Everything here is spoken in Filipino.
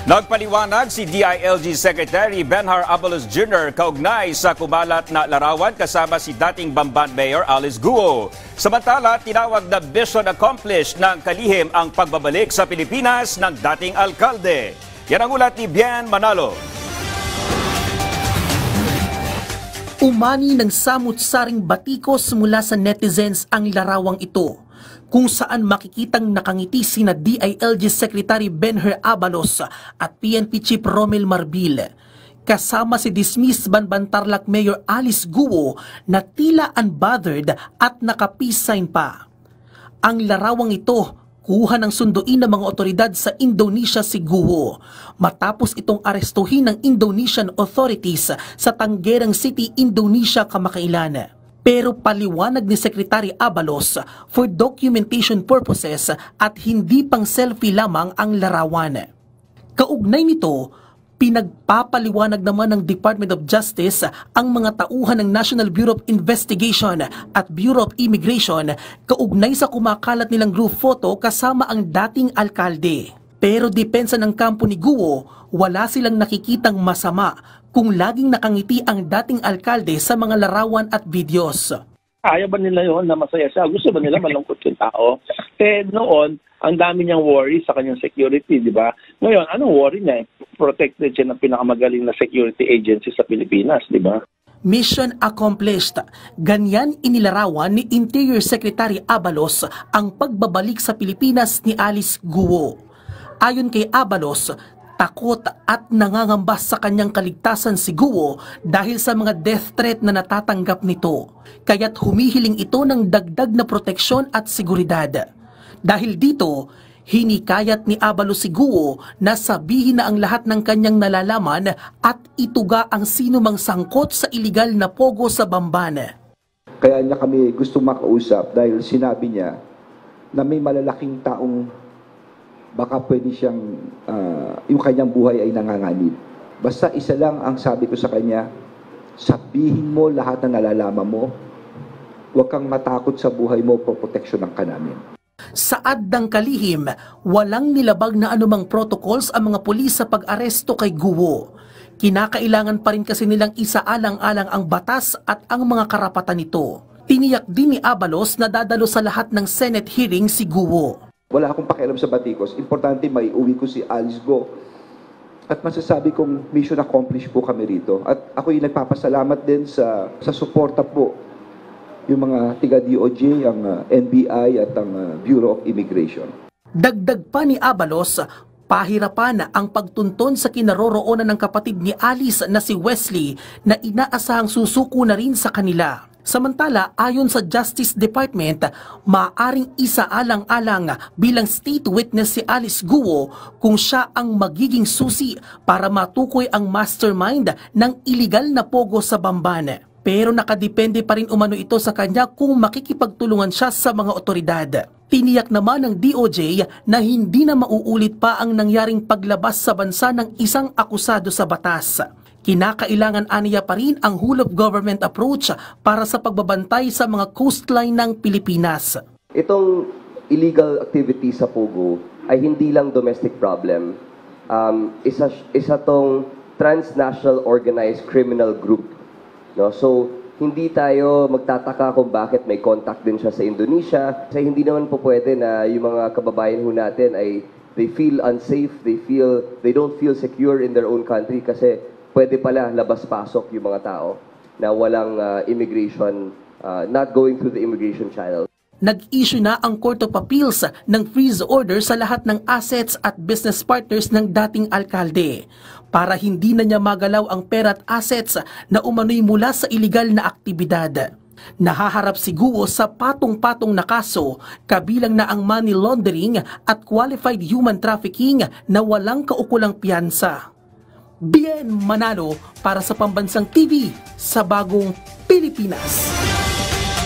Nagpaliwanag si DILG Secretary Benhar Abalos Jr. kaugnay sa kumalat na larawan kasama si dating Bamban Mayor Alice Guo. Samantala, tinawag na mission accomplished ng kalihim ang pagbabalik sa Pilipinas ng dating alkalde. Yan ang ulat ni Bien Manalo. Umani ng samut-saring batikos mula sa netizens ang larawang ito, kung saan makikitang nakangiti sina DILG Secretary Benhar Abalos at PNP Chief Romel Marbil, kasama si dismissed Banban Tarlac Mayor Alice Guo na tila unbothered at naka-peace sign pa. Ang larawang ito kuha ng sunduin ng mga otoridad sa Indonesia si Guo matapos itong arestuhin ng Indonesian authorities sa Tanggerang City, Indonesia kamakailan. Pero paliwanag ni Secretary Abalos, for documentation purposes at hindi pang selfie lamang ang larawan. Kaugnay nito, pinagpapaliwanag naman ng Department of Justice ang mga tauhan ng National Bureau of Investigation at Bureau of Immigration kaugnay sa kumakalat nilang group photo kasama ang dating alkalde. Pero depensa ng kampo ni Guo, wala silang nakikitang masama kung laging nakangiti ang dating alkalde sa mga larawan at videos. Ayaw ba nila yun na masaya siya? Gusto ba nila malungkot yung tao? Noon, ang dami niyang worry sa kanyang security, di ba? Ngayon, anong worry niya? Protected siya ng pinakamagaling na security agency sa Pilipinas, di ba? Mission accomplished. Ganyan inilarawan ni Interior Secretary Abalos ang pagbabalik sa Pilipinas ni Alice Guo. Ayon kay Abalos, takot at nangangamba sa kanyang kaligtasan si Guo dahil sa mga death threat na natatanggap nito. Kaya't humihiling ito ng dagdag na proteksyon at seguridad. Dahil dito, hinikayat ni Abalos si Guo na sabihin na ang lahat ng kanyang nalalaman at ituga ang sinumang sangkot sa iligal na pogo sa Bamban. Kaya niya kami gusto makausap dahil sinabi niya na may malalaking taong baka pwede siyang, yung kanyang buhay ay nanganganib. Basta isa lang ang sabi ko sa kanya, sabihin mo lahat ng nalalaman mo, huwag kang matakot sa buhay mo, proteksyonan ka namin. Saad ng kalihim, walang nilabag na anumang protocols ang mga pulis sa pag-aresto kay Guo. Kinakailangan pa rin kasi nilang isaalang-alang ang batas at ang mga karapatan nito. Tiniyak din ni Abalos na dadalo sa lahat ng Senate hearing si Guo. Wala akong pakialam sa batikos. Importante may uwi ko si Alice Guo. At masasabi kong mission accomplished po kami rito. At ako yung nagpapasalamat din sa suporta po yung mga tiga-DOJ, ang NBI at ang Bureau of Immigration. Dagdag pa ni Abalos, pahirapan ang pagtunton sa kinaroroonan ng kapatid ni Alice na si Wesley na inaasahang susuko na rin sa kanila. Samantala, ayon sa Justice Department, maaaring isaalang-alang bilang state witness si Alice Guo kung siya ang magiging susi para matukoy ang mastermind ng iligal na pogo sa Bamban. Pero nakadepende pa rin umano ito sa kanya kung makikipagtulungan siya sa mga otoridad. Tiniyak naman ng DOJ na hindi na mauulit pa ang nangyaring paglabas sa bansa ng isang akusado sa batas. Kinakailangan aniya pa rin ang whole of government approach para sa pagbabantay sa mga coastline ng Pilipinas. Itong illegal activity sa Pogo ay hindi lang domestic problem. Isa tong transnational organized criminal group. No? So, hindi tayo magtataka kung bakit may contact din siya sa Indonesia. Kasi hindi naman po pwede na yung mga kababayan ho natin ay they feel unsafe, they don't feel secure in their own country kasi pwede pala labas-pasok yung mga tao na walang immigration, not going through the immigration channel. Nag-issue na ang Court of Appeals ng freeze order sa lahat ng assets at business partners ng dating alkalde para hindi na niya magalaw ang pera at assets na umano'y mula sa iligal na aktibidad. Nahaharap si Guo sa patong-patong na kaso, kabilang na ang money laundering at qualified human trafficking na walang kaukulang piyansa. Bien Manalo para sa Pambansang TV sa Bagong Pilipinas.